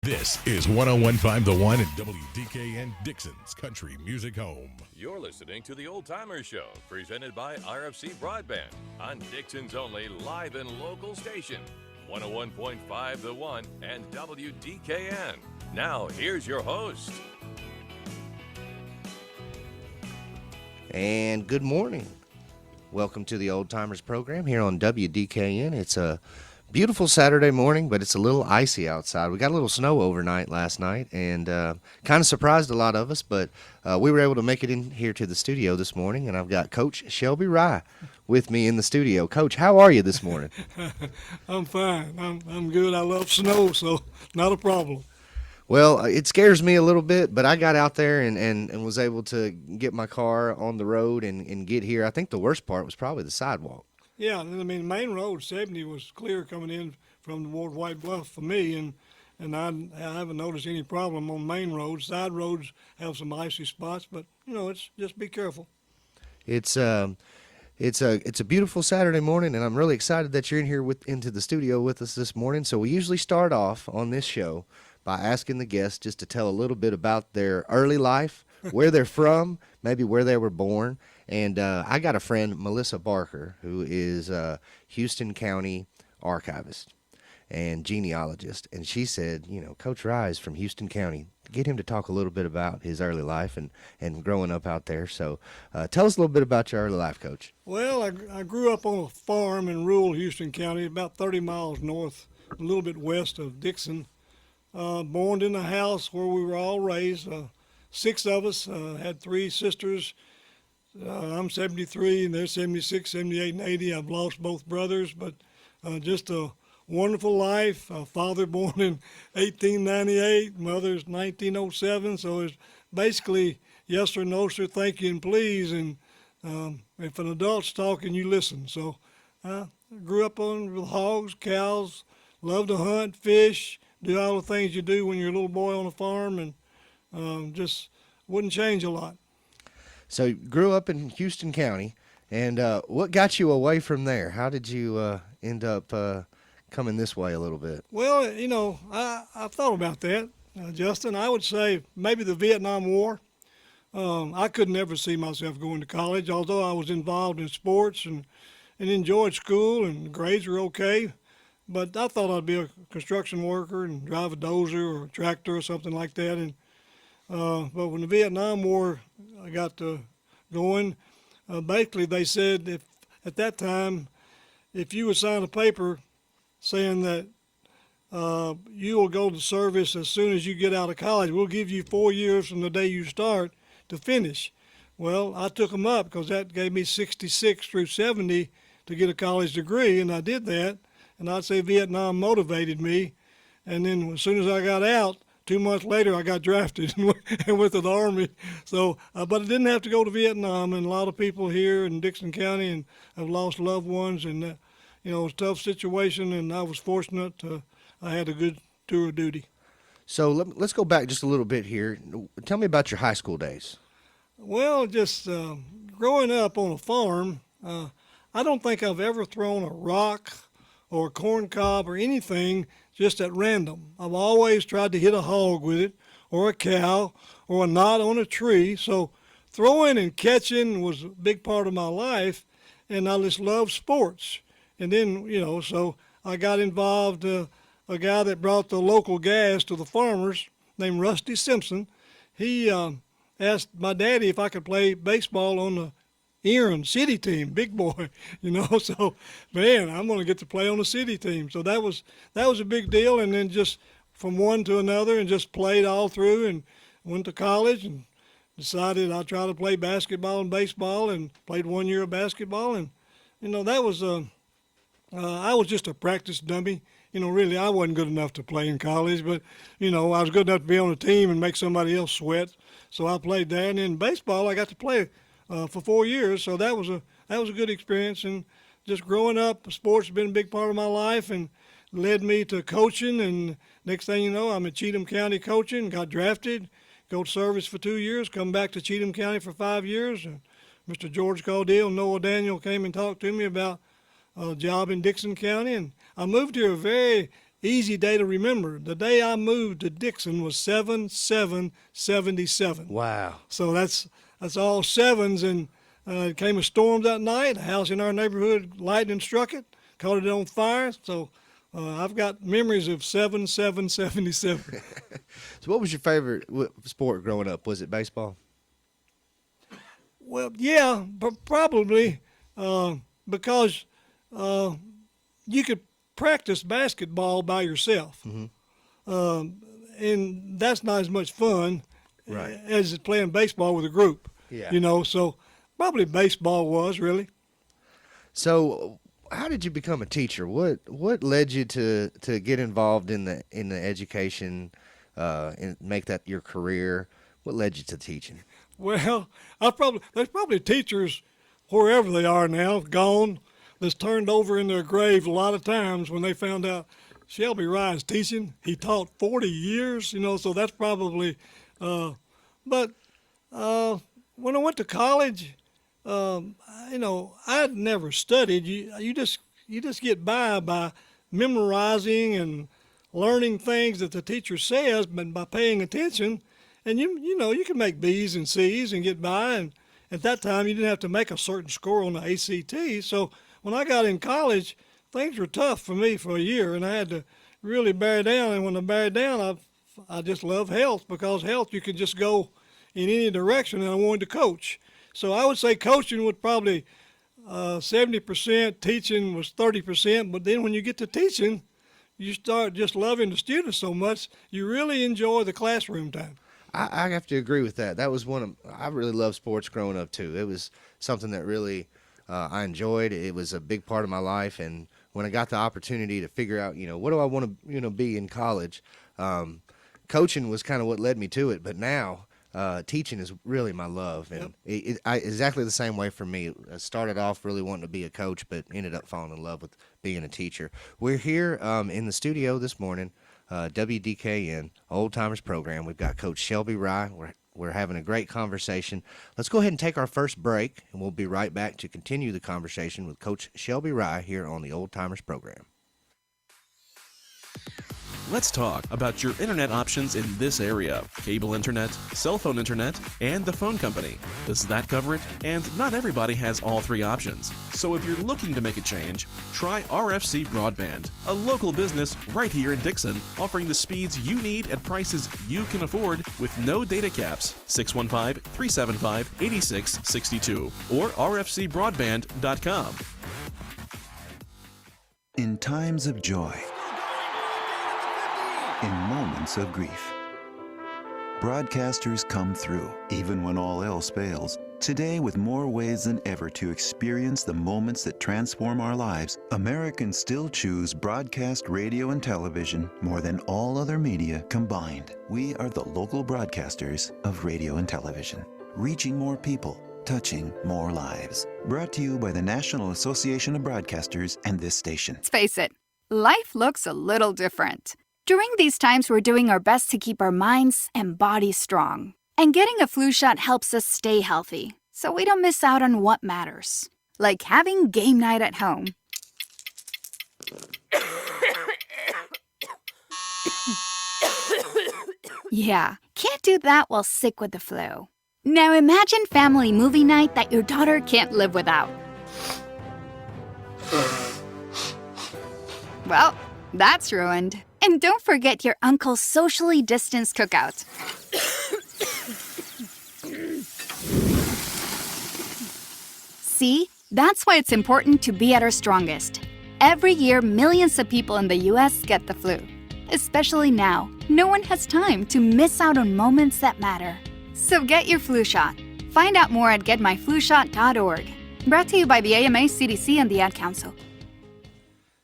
This is 1015 The One and WDKN Dickson's Country Music Home. You're listening to the Old Timer Show, presented by RFC Broadband on Dickson's only live and local station, 101.5 The One and WDKN. Now, here's your host. And good morning. Welcome to the Old Timers program here on WDKN. It's a beautiful Saturday morning, but it's a little icy outside. We got a little snow overnight last night, and kind of surprised a lot of us, but we were able to make it in here to the studio this morning, and I've got Coach Shelby Rye with me in the studio. Coach, how are you this morning? I'm fine. I'm good. I love snow, so not a problem. Well, it scares me a little bit, but I got out there and was able to get my car on the road and get here. I think the worst part was probably the sidewalk. Yeah, I mean, the main road, 70, was clear coming in from toward White Bluff for me, and I haven't noticed any problem on main roads. Side roads have some icy spots, but, it's just be careful. It's a beautiful Saturday morning, and I'm really excited that you're in here into the studio with us this morning. So we usually start off on this show by asking the guests just to tell a little bit about their early life, where they're from, maybe where they were born. And I got a friend, Melissa Barker, who is a Houston County archivist and genealogist. And she said, Coach Rye is from Houston County. Get him to talk a little bit about his early life and growing up out there. So tell us a little bit about your early life, Coach. Well, I grew up on a farm in rural Houston County, about 30 miles north, a little bit west of Dickson. Born in a house where we were all raised. 6 of us, had 3 sisters. I'm 73, and they're 76, 78, and 80. I've lost both brothers, but just a wonderful life. Father born in 1898, mother's 1907, so it's basically yes sir, no sir, thank you, and please. And if an adult's talking, you listen. So I grew up with hogs, cows, loved to hunt, fish, do all the things you do when you're a little boy on a farm, and just wouldn't change a lot. So you grew up in Houston County, and what got you away from there? How did you end up coming this way a little bit? Well, I've thought about that, Justin. I would say maybe the Vietnam War. I could never see myself going to college, although I was involved in sports and enjoyed school, and grades were okay. But I thought I'd be a construction worker and drive a dozer or a tractor or something like that. And but when the Vietnam War got going, basically they said if at that time, if you would sign a paper saying that you will go to service as soon as you get out of college, we'll give you 4 years from the day you start to finish. Well, I took them up because that gave me 66 through 70 to get a college degree, and I did that. And I'd say Vietnam motivated me. And then as soon as I got out, 2 months later, I got drafted and went to the Army. So, but I didn't have to go to Vietnam. And a lot of people here in Dickson County and have lost loved ones. And, it was a tough situation. And I was fortunate. I had a good tour of duty. So let's go back just a little bit here. Tell me about your high school days. Well, just growing up on a farm, I don't think I've ever thrown a rock or a corn cob or anything just at random. I've always tried to hit a hog with it, or a cow, or a knot on a tree. So throwing and catching was a big part of my life, and I just loved sports. And then, so I got involved, a guy that brought the local gas to the farmers named Rusty Simpson. He asked my daddy if I could play baseball on the Erin city team, big boy, so man, I'm going to get to play on the city team. So that was a big deal. And then just from one to another and just played all through and went to college and decided I'd try to play basketball and baseball and played 1 year of basketball. And, that was, I was just a practice dummy. Really I wasn't good enough to play in college, but, I was good enough to be on a team and make somebody else sweat. So I played there. And in baseball, I got to play for 4 years, so that was a good experience. And just growing up, sports has been a big part of my life and led me to coaching. And next thing you know, I'm at Cheatham County coaching, got drafted, go to service for 2 years, come back to Cheatham County for 5 years. And Mr. George Caudill and Noah Daniel came and talked to me about a job in Dickson County, and I moved here very easy day to remember. The day I moved to Dickson was 7/7/77. Wow. So that's all sevens, and it came a storm that night. A house in our neighborhood, lightning struck it, caught it on fire. So I've got memories of 7/7/77. So what was your favorite sport growing up? Was it baseball? Well, yeah, but probably because you could practice basketball by yourself, and that's not as much fun Right. as playing baseball with a group. Yeah. You know, so probably baseball was really. So how did you become a teacher? What led you to get involved in the education and make that your career? What led you to teaching? Well, there's probably teachers wherever they are now, gone, that's turned over in their grave a lot of times when they found out Shelby Rye is teaching. He taught 40 years, you know, so that's probably. But when I went to college, you know, I'd never studied. You just get by memorizing and learning things that the teacher says, but by paying attention. And you know, you can make B's and C's and get by. And at that time, you didn't have to make a certain score on the ACT. So when I got in college, things were tough for me for a year, and I had to really bear down. And when I bear down, I just love health, because health, you can just go in any direction, and I wanted to coach. So I would say coaching would probably 70%, teaching was 30%. But then when you get to teaching, you start just loving the students so much, you really enjoy the classroom time. I have to agree with that. That was I really loved sports growing up too. It was something that really I enjoyed. It was a big part of my life. And when I got the opportunity to figure out, you know, what do I want to, you know, be in college, coaching was kind of what led me to it. But now teaching is really my love. And exactly the same way for me. I started off really wanting to be a coach, but ended up falling in love with being a teacher. We're here in the studio this morning. WDKN Old Timers program. We've got Coach Shelby Rye. We're having a great conversation. Let's go ahead and take our first break, and we'll be right back to continue the conversation with Coach Shelby Rye here on the Old Timers program. Let's talk about your internet options in this area. Cable internet, cell phone internet, and the phone company. Does that cover it? And not everybody has all three options. So if you're looking to make a change, try RFC Broadband, a local business right here in Dickson, offering the speeds you need at prices you can afford with no data caps. 615-375-8662 or rfcbroadband.com. In times of joy, in moments of grief, broadcasters come through, even when all else fails. Today, with more ways than ever to experience the moments that transform our lives, Americans still choose broadcast radio and television more than all other media combined. We are the local broadcasters of radio and television, reaching more people, touching more lives. Brought to you by the National Association of Broadcasters and this station. Let's face it, life looks a little different. During these times, we're doing our best to keep our minds and bodies strong. And getting a flu shot helps us stay healthy, so we don't miss out on what matters. Like having game night at home. Yeah, can't do that while sick with the flu. Now imagine family movie night that your daughter can't live without. Well, that's ruined. And don't forget your uncle's socially distanced cookout. See, that's why it's important to be at our strongest. Every year, millions of people in the U.S. get the flu. Especially now, no one has time to miss out on moments that matter. So get your flu shot. Find out more at getmyflushot.org. Brought to you by the AMA, CDC, and the Ad Council.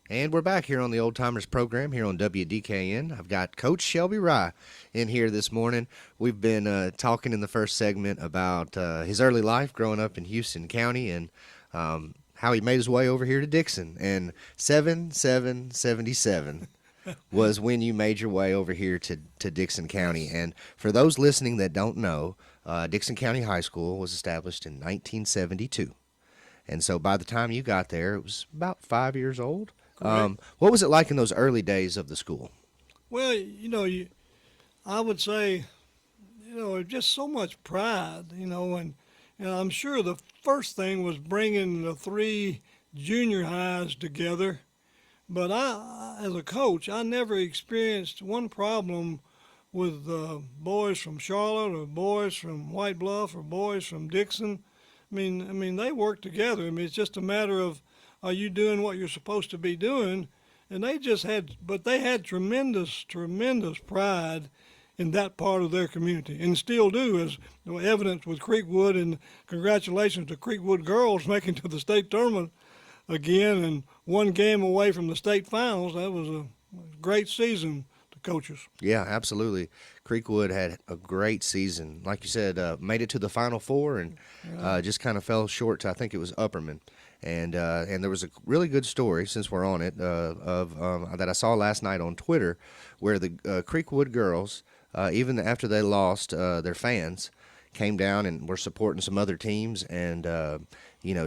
And we're back here on the Old Timers program here on WDKN. I've got Coach Shelby Rye in here this morning. We've been talking in the first segment about his early life growing up in Houston County and how he made his way over here to Dickson. And 7/7/77 was when you made your way over here to Dickson County. And for those listening that don't know, Dickson County High School was established in 1972. And so by the time you got there, it was about 5 years old. What was it like in those early days of the school? Well, I would say, just so much pride, and I'm sure the first thing was bringing the 3 junior highs together. But as a coach, I never experienced one problem with boys from Charlotte or boys from White Bluff or boys from Dickson. I mean, they work together. I mean, it's just a matter of, are you doing what you're supposed to be doing? And they had tremendous pride in that part of their community, and still do, as evidenced with Creekwood. And congratulations to Creekwood girls making to the state tournament again, and 1 game away from the state finals. That was a great season to coaches. Yeah, absolutely. Creekwood had a great season. Like you said, made it to the Final Four and just kind of fell short to, I think it was Upperman. And there was a really good story, since we're on it, that I saw last night on Twitter, where the Creekwood girls, even after they lost, their fans came down and were supporting some other teams and,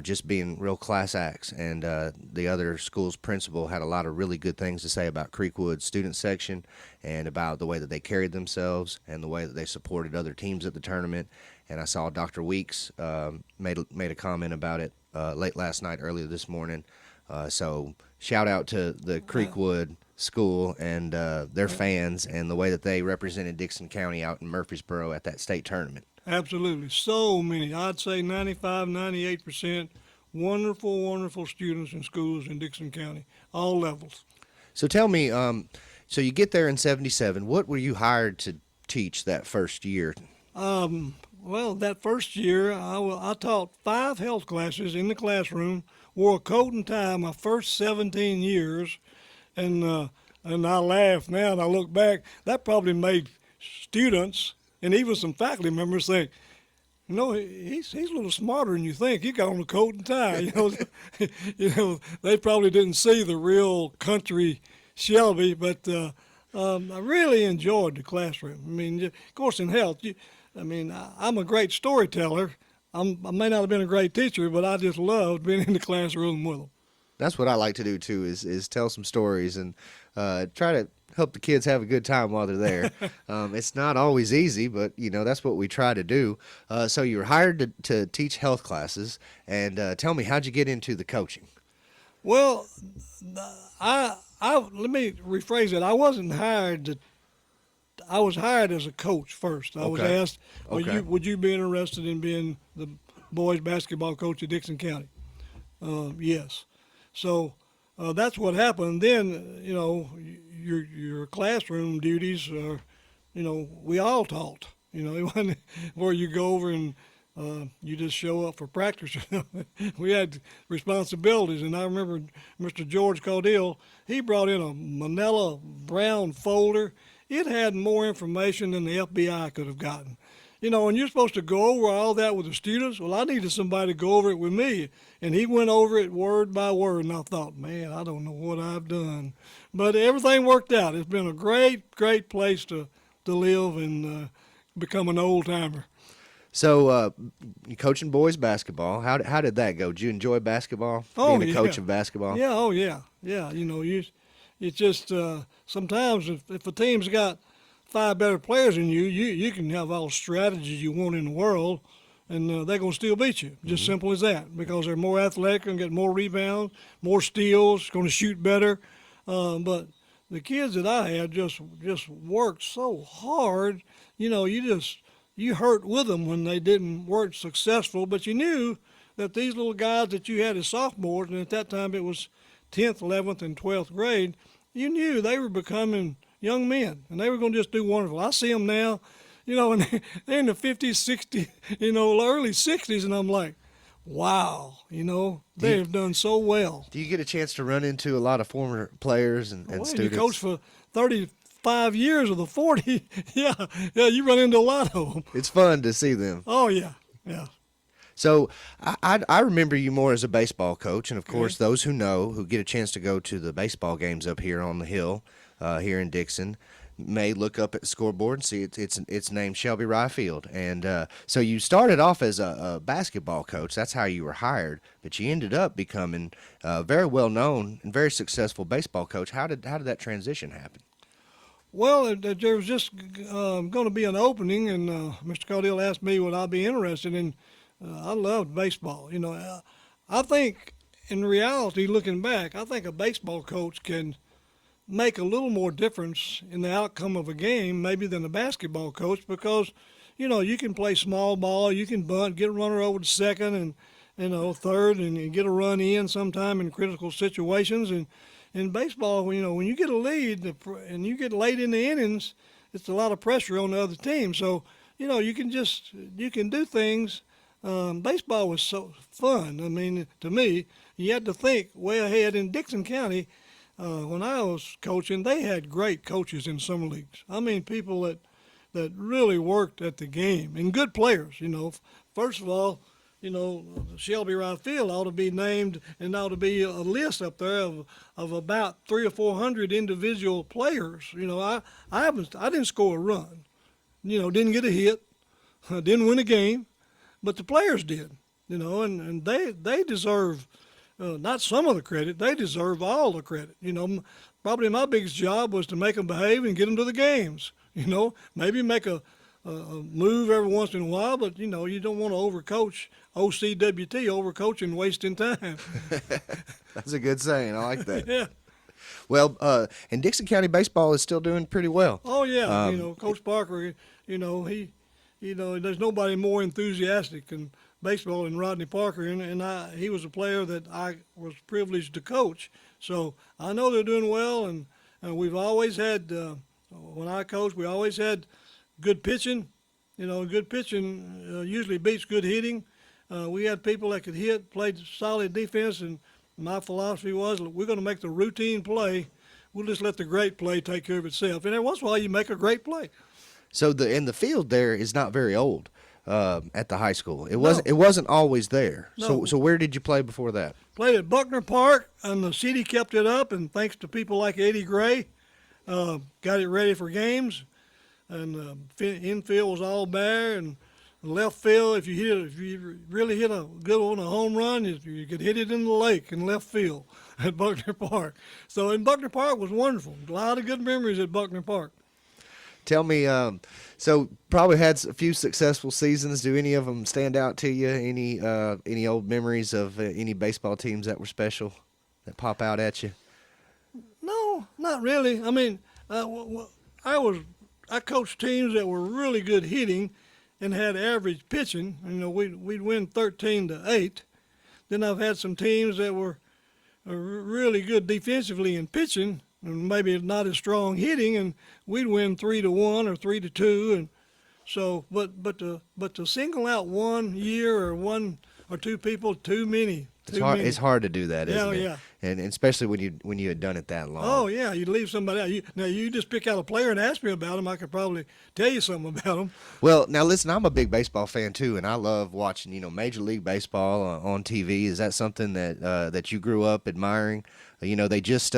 just being real class acts. And the other school's principal had a lot of really good things to say about Creekwood's student section and about the way that they carried themselves and the way that they supported other teams at the tournament. And I saw Dr. Weeks made a comment about it late last night, earlier this morning. So shout out to the Creekwood school and their fans and the way that they represented Dickson County out in Murfreesboro at that state tournament. Absolutely. So many. I'd say 95, 98% wonderful students in schools in Dickson County, all levels. So tell me, so you get there in 77. What were you hired to teach that first year? Well, that first year, I taught 5 health classes in the classroom, wore a coat and tie my first 17 years, and I laugh now and I look back. That probably made students and even some faculty members think, he's a little smarter than you think. He got on a coat and tie. They probably didn't see the real country Shelby, but I really enjoyed the classroom. I mean, of course, in health, I'm a great storyteller. I may not have been a great teacher, but I just loved being in the classroom with them. That's what I like to do too, is tell some stories and try to help the kids have a good time while they're there. It's not always easy, but that's what we try to do. So you were hired to teach health classes, and tell me, how'd you get into the coaching? Well, I let me rephrase it. I wasn't hired I was hired as a coach first. I was asked, would you be interested in being the boys basketball coach at Dickson County? Yes. So that's what happened. Then, your classroom duties are, we all taught. It wasn't where you go over and you just show up for practice. We had responsibilities, and I remember Mr. George Caudill, he brought in a manila brown folder. It had more information than the FBI could have gotten. And you're supposed to go over all that with the students. Well, I needed somebody to go over it with me. And he went over it word by word, and I thought, man, I don't know what I've done. But everything worked out. It's been a great place to live and become an old-timer. So you coaching boys basketball. How did that go? Did you enjoy basketball, being a coach of basketball? Yeah, oh, yeah. Yeah, it's just sometimes if a team's got 5 better players than you can have all the strategies you want in the world, and they're going to still beat you. Just simple as that, because they're more athletic and get more rebounds, more steals, going to shoot better. But the kids that I had just worked so hard. You hurt with them when they weren't successful, but you knew that these little guys that you had as sophomores, and at that time it was 10th, 11th, and 12th grade, you knew they were becoming young men, and they were going to just do wonderful. I see them now, and they're in the 50s, 60s, early 60s, and I'm like, wow, they have done so well. Do you get a chance to run into a lot of former players and students? You coach for 35 years of the 40, yeah, you run into a lot of them. It's fun to see them. Oh, yeah. So I remember you more as a baseball coach, and of course those who get a chance to go to the baseball games up here on the hill here in Dickson, may look up at the scoreboard and see it's named Shelby Rye Field. And so you started off as a basketball coach. That's how you were hired, but you ended up becoming a very well known and very successful baseball coach. How did that transition happen? Well, there was just going to be an opening, and Mr. Caudill asked me would I be interested in. I loved baseball. I think in reality, looking back, I think a baseball coach can make a little more difference in the outcome of a game maybe than a basketball coach, because you can play small ball, you can bunt, get a runner over to second and third, and get a run in sometime in critical situations. And in baseball, when you get a lead and you get late in the innings, it's a lot of pressure on the other team. So you can do things. Baseball was so fun. I mean, to me, you had to think way ahead. In Dickson County, when I was coaching, they had great coaches in summer leagues. I mean, people that really worked at the game, and good players. First of all, Shelby Rye Field ought to be named, and ought to be a list up there of about 300 or 400 individual players. I didn't score a run, didn't get a hit, didn't win a game, but the players did. And they deserve. Not some of the credit, they deserve all the credit. Probably my biggest job was to make them behave and get them to the games. Maybe make a move every once in a while, but you don't want to overcoach, OCWT, overcoaching, wasting time. That's a good saying. I like that. Yeah. Well, and Dickson County baseball is still doing pretty well. Oh yeah, Coach Parker, he, there's nobody more enthusiastic than baseball and Rodney Parker, and he was a player that I was privileged to coach. So I know they're doing well, and we've always had, when I coached, we always had good pitching. Good pitching usually beats good hitting. We had people that could hit, played solid defense, and my philosophy was, we're going to make the routine play. We'll just let the great play take care of itself. And every once in a while, you make a great play. So the field there is not very old. At the high school, it wasn't always there. No. So where did you play before that? Played at Buckner Park, and the city kept it up, and thanks to people like Eddie Gray, got it ready for games. And infield was all bare, and left field, if you really hit a good one, a home run, you could hit it in the lake in left field at Buckner Park. So in Buckner Park was wonderful. A lot of good memories at Buckner Park. Tell me, so probably had a few successful seasons. Do any of them stand out to you? Any old memories of any baseball teams that were special that pop out at you? No, not really. I mean, I coached teams that were really good hitting and had average pitching. We'd win 13-8. Then I've had some teams that were really good defensively and pitching, and maybe not as strong hitting, and we'd win 3-1 or 3-2, and so. But to single out one year or one or two people, too many. It's hard to do that, isn't it? Yeah. And especially when you had done it that long. Oh yeah, you'd leave somebody out. You just pick out a player and ask me about him. I could probably tell you something about him. Well, now listen, I'm a big baseball fan too, and I love watching Major League Baseball on TV. Is that something that you grew up admiring? They just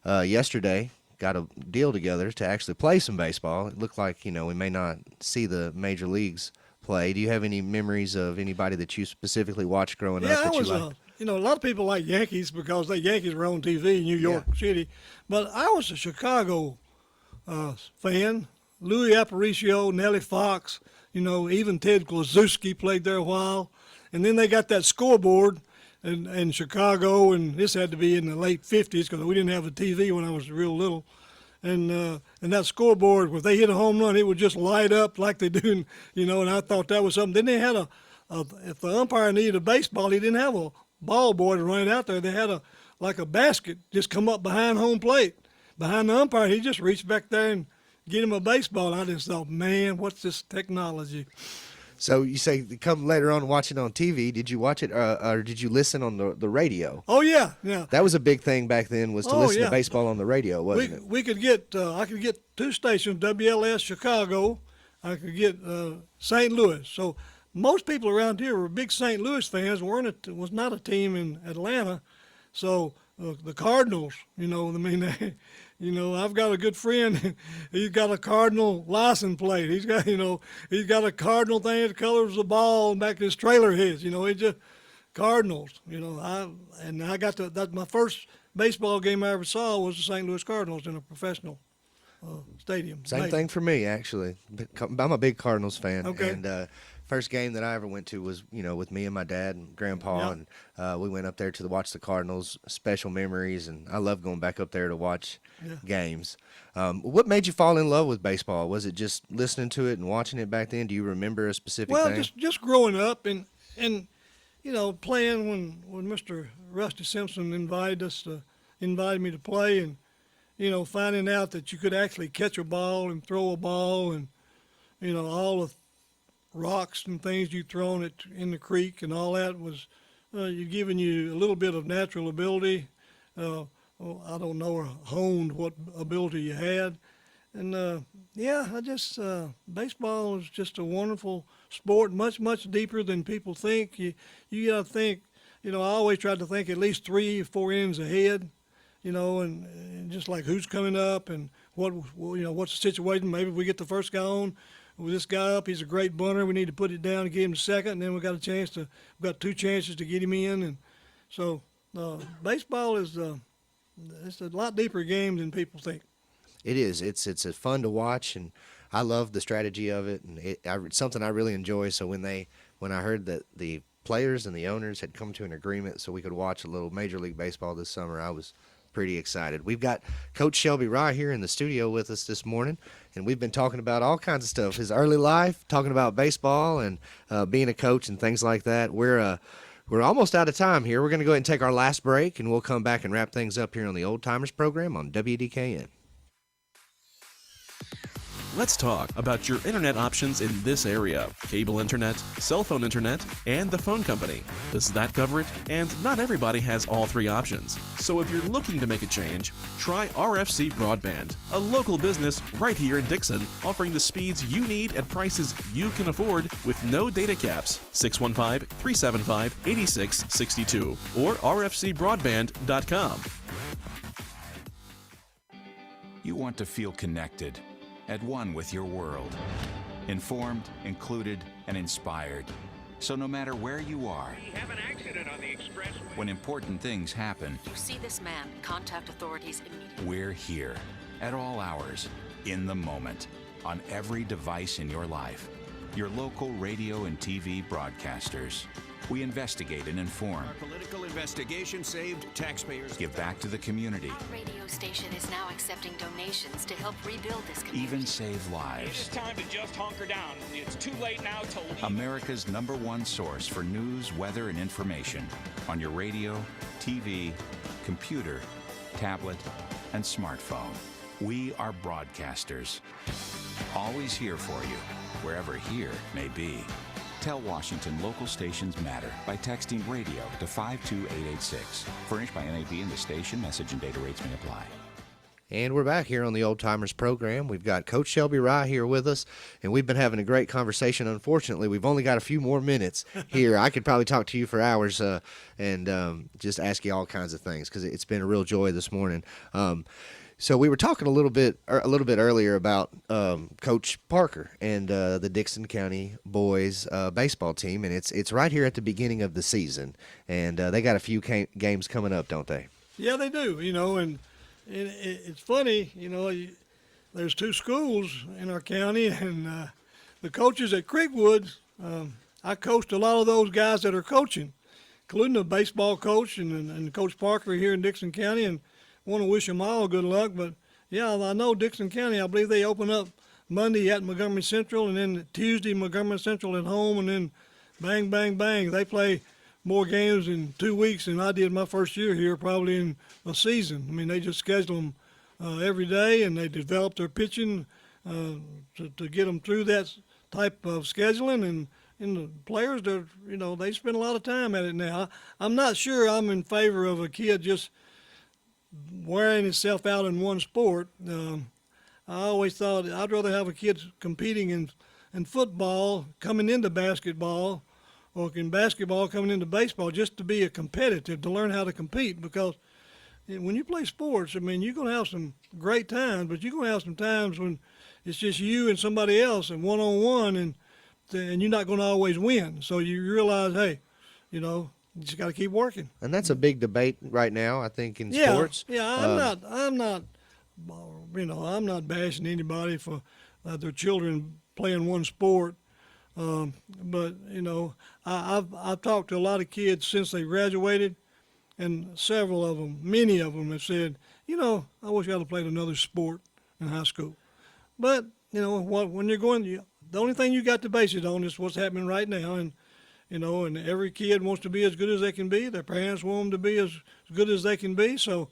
yesterday got a deal together to actually play some baseball. It looked like we may not see the major leagues play. Do you have any memories of anybody that you specifically watched growing up that you liked? A lot of people like Yankees because the Yankees were on TV in New York City. But I was a Chicago fan. Louis Aparicio, Nellie Fox, even Ted Klaczewski played there a while. And then they got that scoreboard in Chicago, and this had to be in the late 50s because we didn't have a TV when I was real little. And that scoreboard, if they hit a home run, it would just light up like they do, and I thought that was something. Then they had if the umpire needed a baseball, he didn't have a ball boy to run it out there. They had a basket just come up behind home plate. Behind the umpire, he just reached back there and get him a baseball. And I just thought, man, what's this technology? So you say come later on and watch it on TV. Did you watch it or did you listen on the radio? Oh, yeah. That was a big thing back then was to listen to baseball on the radio, wasn't it? We could get I could get two stations, WLS Chicago. I could get St. Louis. So most people around here were big St. Louis fans. Was not a team in Atlanta. So the Cardinals, I've got a good friend. He's got a Cardinal license plate. He's got a Cardinal thing that colors the ball back to his trailer heads. It's just Cardinals. That's my first baseball game I ever saw was the St. Louis Cardinals in a professional stadium. Same thing for me, actually. I'm a big Cardinals fan. Okay. And first game that I ever went to was, with me and my dad and grandpa, and we went up there to watch the Cardinals. Special memories, and I love going back up there to watch games. What made you fall in love with baseball? Was it just listening to it and watching it back then? Do you remember a specific thing? Well, just growing up and playing when Mr. Rusty Simpson invited me to play, and finding out that you could actually catch a ball and throw a ball, and all the rocks and things you thrown it in the creek and all that was giving you a little bit of natural ability. I don't know or honed what ability you had. And baseball is just a wonderful sport, much, much deeper than people think. You got to think, I always tried to think at least 3 or 4 innings ahead, and just like who's coming up and what's the situation. Maybe if we get the first guy on, with this guy up, he's a great bunter. We need to put it down and get him to second, and then we've got 2 chances to get him in. And so baseball is it's a lot deeper game than people think. It is. It's fun to watch, and I love the strategy of it, and it's something I really enjoy. So when I heard that the players and the owners had come to an agreement so we could watch a little Major League Baseball this summer, I was pretty excited. We've got Coach Shelby Rye here in the studio with us this morning, and we've been talking about all kinds of stuff, his early life, talking about baseball and being a coach and things like that. We're almost out of time here. We're going to go ahead and take our last break, and we'll come back and wrap things up here on the Old Timers program on WDKN. Let's talk about your internet options in this area: cable internet, cell phone internet, and the phone company. Does that cover it? And not everybody has all 3 options. So if you're looking to make a change, try RFC Broadband, a local business right here in Dickson, offering the speeds you need at prices you can afford with no data caps. 615-375-8662 or rfcbroadband.com. You want to feel connected, at one with your world, informed, included, and inspired. So no matter where you are, We have an accident on the expressway. when important things happen, You see this man, contact authorities immediately. we're here, at all hours, in the moment, on every device in your life. Your local radio and TV broadcasters. We investigate and inform, Our political investigation saved taxpayers. give back to the community, Our radio station is now accepting donations to help rebuild this community. even save It is lives. time to just hunker down. It's too late now to leave. America's #1 source for news, weather, and information on your radio, TV, computer, tablet, and smartphone. We are broadcasters. Always here for you, wherever here may be. Tell Washington local stations matter by texting radio to 52886. Furnished by NAB and the station. Message and data rates may apply. And we're back here on the Old Timers program. We've got Coach Shelby Rye here with us, and we've been having a great conversation. Unfortunately, we've only got a few more minutes here. I could probably talk to you for hours and just ask you all kinds of things because it's been a real joy this morning. So we were talking a little bit earlier about Coach Parker and the Dickson County boys baseball team, and it's right here at the beginning of the season, and they got a few games coming up, don't they? Yeah, they do. And it's funny. There's 2 schools in our county, and the coaches at Creekwood, I coached a lot of those guys that are coaching, including the baseball coach and Coach Parker here in Dickson County, and want to wish them all good luck. But yeah, I know Dickson County, I believe they open up Monday at Montgomery Central, and then Tuesday Montgomery Central at home, and then bang, bang, bang. They play more games in 2 weeks than I did my first year here, probably in a season. I mean, they just schedule them every day, and they develop their pitching to get them through that type of scheduling. And the players, they spend a lot of time at it now. I'm not sure I'm in favor of a kid just wearing himself out in one sport. I always thought I'd rather have a kid competing in football coming into basketball, or in basketball coming into baseball, just to be a competitive, to learn how to compete. Because when you play sports, I mean, you're going to have some great times, but you're going to have some times when it's just you and somebody else and one-on-one, and you're not going to always win. So you realize, hey, you know, you just got to keep working. And that's a big debate right now, I think, in sports. Yeah, I'm not, you know, I'm not bashing anybody for their children playing one sport. But, you know, I've talked to a lot of kids since they graduated, and several of them, many of them have said, you know, I wish I'd have played another sport in high school. But, you know, when you're going, the only thing you got to base it on is what's happening right now. And, you know, and every kid wants to be as good as they can be. Their parents want them to be as good as they can be. So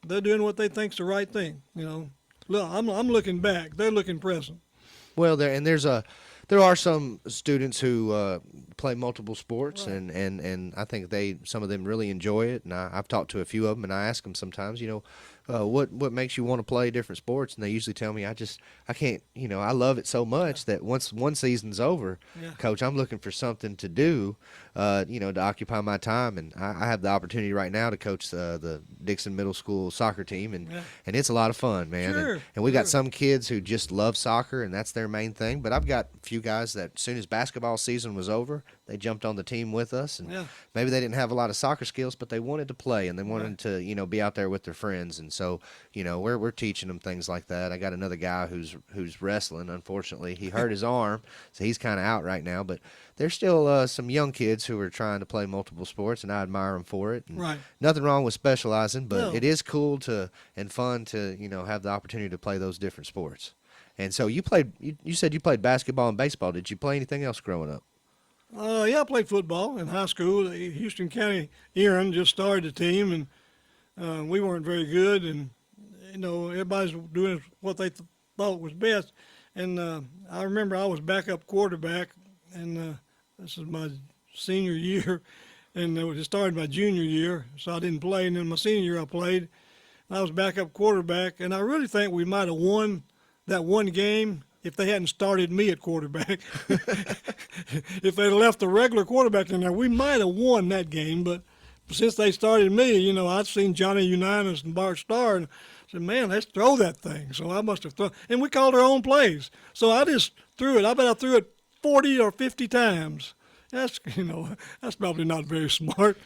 they're doing what they think's the right thing, you know. Look, I'm looking back. They're looking present. Well, there are some students who play multiple sports, right. and I think some of them really enjoy it. And I've talked to a few of them, and I ask them sometimes, you know, what makes you want to play different sports? And they usually tell me, I can't, you know, I love it so much that once one season's over, Coach, I'm looking for something to do, you know, to occupy my time. And I have the opportunity right now to coach the Dickson Middle School soccer team, and it's a lot of fun, man. Sure, and we got some kids who just love soccer, and that's their main thing. But I've got a few guys that as soon as basketball season was over, they jumped on the team with us, and maybe they didn't have a lot of soccer skills, but they wanted to play, and they wanted to, you know, be out there with their friends. And so, you know, we're teaching them things like that. I got another guy who's wrestling. Unfortunately, he hurt his arm, so he's kind of out right now. But there's still some young kids who are trying to play multiple sports, and I admire them for it. And nothing wrong with specializing, but it is cool and fun to, you know, have the opportunity to play those different sports. And so you said you played basketball and baseball. Did you play anything else growing up? Yeah, I played football in high school. Houston County Erin just started the team, and we weren't very good. And, you know, everybody's doing what they thought was best. And I remember I was backup quarterback, and this is my senior year, and it started my junior year, so I didn't play. And then my senior year I played, and I was backup quarterback. And I really think we might have won that one game if they hadn't started me at quarterback. If they'd left the regular quarterback in there, we might have won that game. But since they started me, you know, I'd seen Johnny Unitas and Bart Starr, and I said, man, let's throw that thing. So I must have thrown, and we called our own plays. So I just threw it. I bet I threw it 40 or 50 times. That's, you know, that's probably not very smart.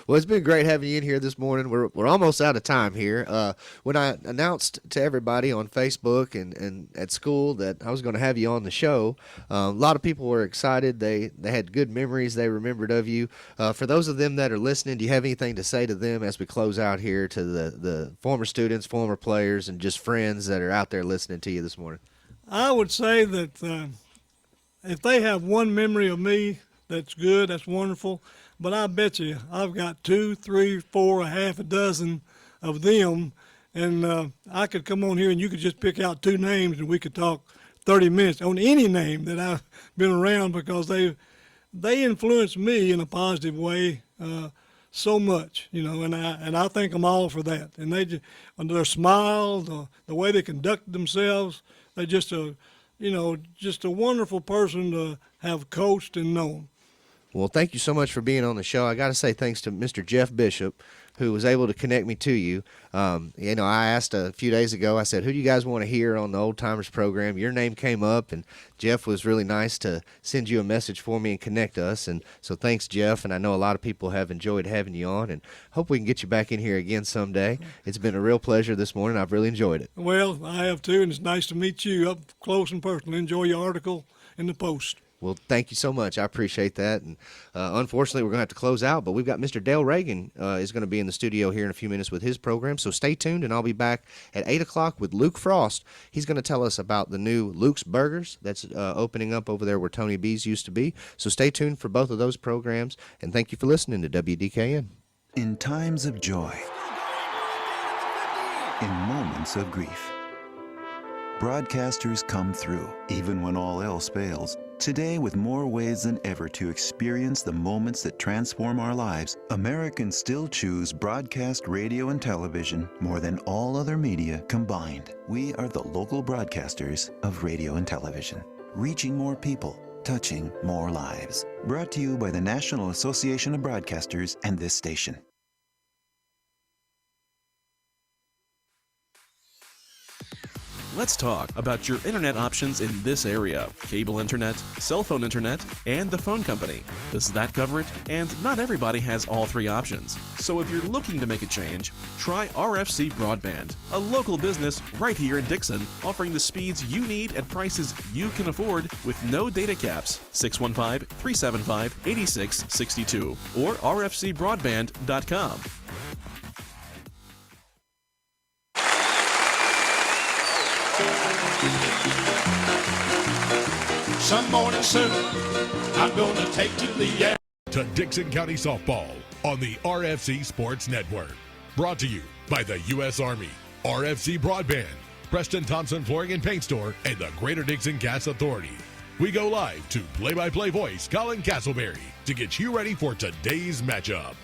Well, it's been great having you in here this morning. We're almost out of time here. When I announced to everybody on Facebook and at school that I was going to have you on the show, a lot of people were excited. They had good memories they remembered of you. For those of them that are listening, do you have anything to say to them as we close out here, to the former students, former players, and just friends that are out there listening to you this morning? I would say that if they have one memory of me, that's good, that's wonderful. But I bet you I've got 2, 3, 4, a half a dozen of them, and I could come on here and you could just pick out 2 names and we could talk 30 minutes on any name that I've been around, because they influenced me in a positive way so much, you know, and I thank them all for that. And their smile, the way they conducted themselves, they're just a wonderful person to have coached and known. Well, thank you so much for being on the show. I got to say thanks to Mr. Jeff Bishop, who was able to connect me to you. You know, I asked a few days ago, I said, who do you guys want to hear on the Old Timers program? Your name came up, and Jeff was really nice to send you a message for me and connect us. And so thanks, Jeff. And I know a lot of people have enjoyed having you on, and hope we can get you back in here again someday. It's been a real pleasure this morning. I've really enjoyed it. Well, I have too, and it's nice to meet you up close and personal. Enjoy your article in the Post. Well, thank you so much. I appreciate that. And unfortunately, we're going to have to close out, but we've got Mr. Dale Reagan is going to be in the studio here in a few minutes with his program. So stay tuned, and I'll be back at 8 o'clock with Luke Frost. He's going to tell us about the new Luke's Burgers that's opening up over there where Tony B's used to be. So stay tuned for both of those programs, and thank you for listening to WDKN. In times of joy, in moments of grief, broadcasters come through, even when all else fails. Today, with more ways than ever to experience the moments that transform our lives, Americans still choose broadcast radio and television more than all other media combined. We are the local broadcasters of radio and television, reaching more people, touching more lives. Brought to you by the National Association of Broadcasters and this station. Let's talk about your internet options in this area: cable internet, cell phone internet, and the phone company. Does that cover it? And not everybody has all three options. So if you're looking to make a change, try RFC Broadband, a local business right here in Dickson, offering the speeds you need at prices you can afford with no data caps. 615-375-8662 or rfcbroadband.com. Some morning soon, I'm gonna take to the air. To Dickson County Softball on the RFC Sports Network. Brought to you by the U.S. Army, RFC Broadband, Preston Thompson Flooring and Paint Store, and the Greater Dickson Gas Authority. We go live to play-by-play voice Colin Castleberry to get you ready for today's matchup.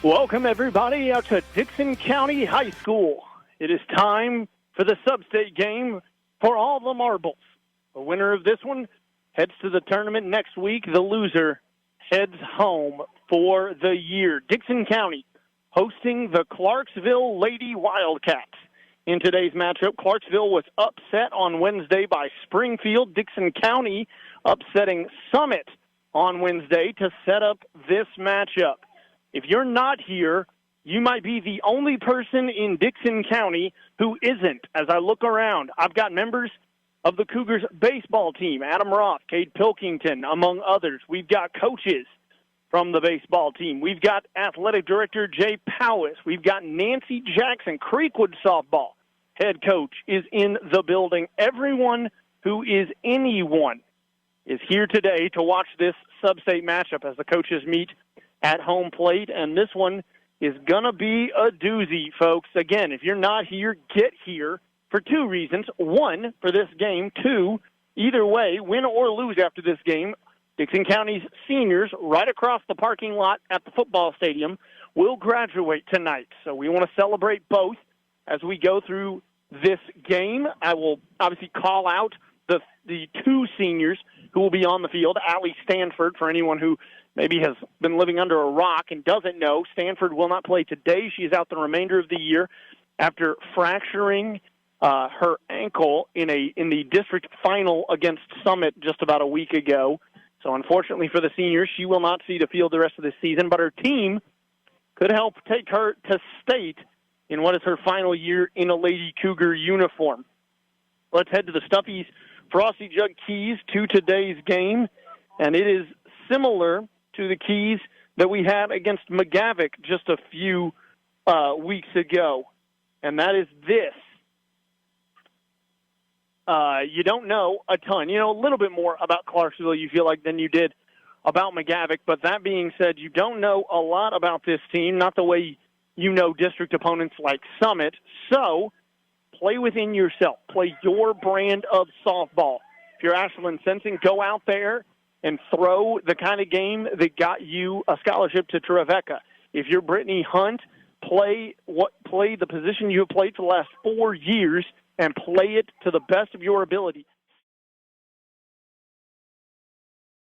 Welcome, everybody, out to Dickson County High School. It is time for the sub-state game for all the marbles. The winner of this one heads to the tournament next week. The loser heads home for the year. Dickson County hosting the Clarksville Lady Wildcats. In today's matchup, Clarksville was upset on Wednesday by Springfield. Dickson County upsetting Summit on Wednesday to set up this matchup. If you're not here, you might be the only person in Dickson County who isn't. As I look around, I've got members of the Cougars baseball team, Adam Roth, Cade Pilkington, among others. We've got coaches from the baseball team. We've got athletic director Jay Powis. We've got Nancy Jackson, Creekwood softball head coach, is in the building. Everyone who is anyone is here today to watch this sub-state matchup as the coaches meet at home plate, and this one is going to be a doozy, folks. Again, if you're not here, get here for two reasons. One, for this game. Two, either way, win or lose after this game, Dickson County's seniors right across the parking lot at the football stadium will graduate tonight. So we want to celebrate both as we go through this game. I will obviously call out the two seniors who will be on the field. Allie Stanford, for anyone who maybe has been living under a rock and doesn't know, Stanford will not play today. She is out the remainder of the year after fracturing her ankle in the district final against Summit just about a week ago. So unfortunately for the seniors, she will not see the field the rest of the season, but her team could help take her to state in what is her final year in a Lady Cougar uniform. Let's head to the Stuffies Frosty Jug Keys to today's game, and it is similar to the keys that we had against McGavick just a few weeks ago, and that is this. You don't know a ton. You know a little bit more about Clarksville, you feel like, than you did about McGavick, but that being said, you don't know a lot about this team, not the way you know district opponents like Summit, so play within yourself. Play your brand of softball. If you're Ashland Sensing, go out there and throw the kind of game that got you a scholarship to Trevecca. If you're Brittany Hunt, play the position you have played for the last 4 years and play it to the best of your ability.